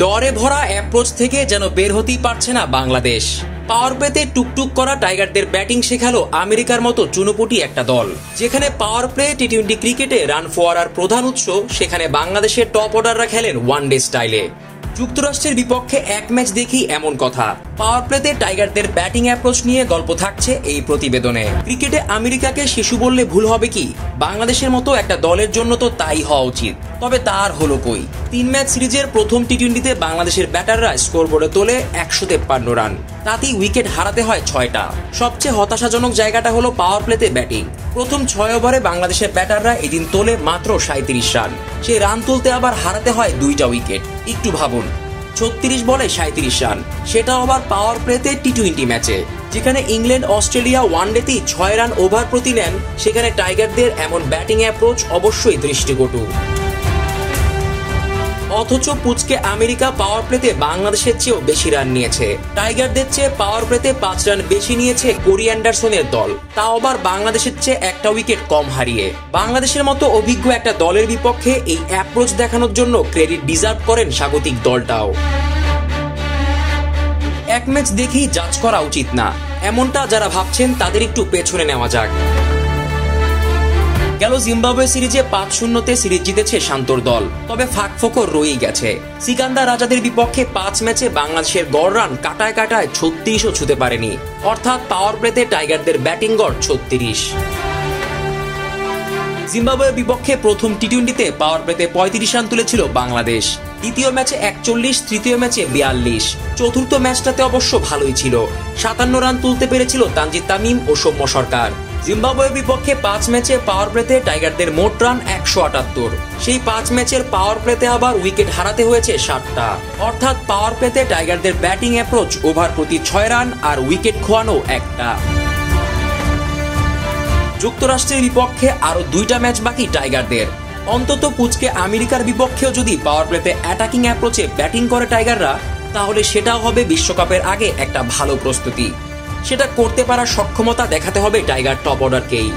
ডরে ভরা অ্যাপ্রোচ থেকে যেন বের হতেই পারছে না বাংলাদেশ। পাওয়ার প্লেতে টুকটুক করা টাইগারদের ব্যাটিং শেখালো আমেরিকার মতো চুনোপুটি একটা দল। যেখানে পাওয়ার প্লে টি-20 ক্রিকেটে রান ফোয়ারার প্রধান উৎস, সেখানে বাংলাদেশের টপ অর্ডাররা খেলেন ওয়ানডে স্টাইলে। যুক্তরাষ্ট্রের বিপক্ষে এক ম্যাচ দেখি এমন কথা। পাওয়ার প্লেতে টাইগারদের ব্যাটিং অ্যাপ্রোচ নিয়ে গল্প থাকছে এই প্রতিবেদনে। ক্রিকেটে আমেরিকাকে শিশু বললে ভুল হবে কি? বাংলাদেশের মতো একটা দলের জন্য তো তাই হওয়া উচিত। তবে তার হলো কই। 3 ম্যাচ সিরিজের প্রথম টি-20তে বাংলাদেশের ব্যাটাররা স্কোরবোর্ডে তোলে 153 রান, তাতেই উইকেট হারাতে হয় 6টা। সবচেয়ে হতাশাজনক জায়গাটা হলো পাওয়ার প্লেতে ব্যাটিং। প্রথম 6 ওভারে বাংলাদেশের ব্যাটাররা এদিন তোলে মাত্র 37 রান। সেই রান তুলতে আবার হারাতে হয় 2টা উইকেট। একটু ভাবুন, 36 বলে 37 রান, সেটাও আবার পাওয়ার প্লেতে টি-20 ম্যাচে। যেখানে ইংল্যান্ড অস্ট্রেলিয়া ওয়ানডেতেই 6 রান ওভার প্রতি নেন, সেখানে টাইগারদের এমন ব্যাটিং অ্যাপ্রোচ অবশ্যই দৃষ্টিকটু। অথচ পুচকে আমেরিকা পাওয়ার প্লেতে বাংলাদেশের চেয়েও বেশি রান নিয়েছে। টাইগারদের চেয়ে পাওয়ার প্লেতে 5 রান বেশি নিয়েছে কোরি অ্যান্ডারসনের দল, তাও আবার বাংলাদেশের চেয়ে একটা উইকেট কম হারিয়ে। বাংলাদেশের মতো অভিজ্ঞ একটা দলের বিপক্ষে এই অ্যাপ্রোচ দেখানোর জন্য ক্রেডিট ডিজার্ভ করেন স্বাগতিক দলটাও। এক ম্যাচ দেখেই জাজ করা উচিত না, এমনটা যারা ভাবছেন তাদের একটু পেছনে নেওয়া যাক। গেল জিম্বাবুয়ে সিরিজে 5-0 সিরিজ জিতেছে শান্তর দল, তবে ফাঁকফোকর রয়েই গেছে। সিকান্দার রাজাদের বিপক্ষে 5 ম্যাচে বাংলাদেশের গড় রান কাটায় কাটায় 36ও ছুঁতে পারেনি, অর্থাৎ পাওয়ার প্লেতে টাইগারদের ব্যাটিং গড় 36। জিম্বাবুয়ের বিপক্ষে প্রথম টি-20তে পাওয়ার প্লেতে 35 রান তুলেছিল বাংলাদেশ। দ্বিতীয় ম্যাচে 41, তৃতীয় ম্যাচে 42, চতুর্থ ম্যাচটাতে অবশ্য ভালোই ছিল। 57 রান তুলতে পেরেছিল তানজিদ তামিম ও সৌম্য সরকার। জিম্বাবুয়ের বিপক্ষে 5 ম্যাচে পাওয়ার প্লেতে টাইগারদের মোট রান 178। সেই 5 ম্যাচের পাওয়ার প্লেতে আবার উইকেট হারাতে হয়েছে 7টা, অর্থাৎ পাওয়ার প্লেতে টাইগারদের ব্যাটিং অ্যাপ্রোচ ওভার প্রতি 6 রান আর উইকেট খোয়ানো 1টা। যুক্তরাষ্ট্রের বিপক্ষে আরো 2টা ম্যাচ বাকি টাইগারদের। অন্তত পুচকে আমেরিকার বিপক্ষেও যদি পাওয়ার প্লেতে অ্যাটাকিং অ্যাপ্রোচে ব্যাটিং করে টাইগাররা, তাহলে সেটাও হবে বিশ্বকাপের আগে একটা ভালো প্রস্তুতি। সেটা করতে পারার সক্ষমতা দেখাতে হবে টাইগার টপ অর্ডারকেই।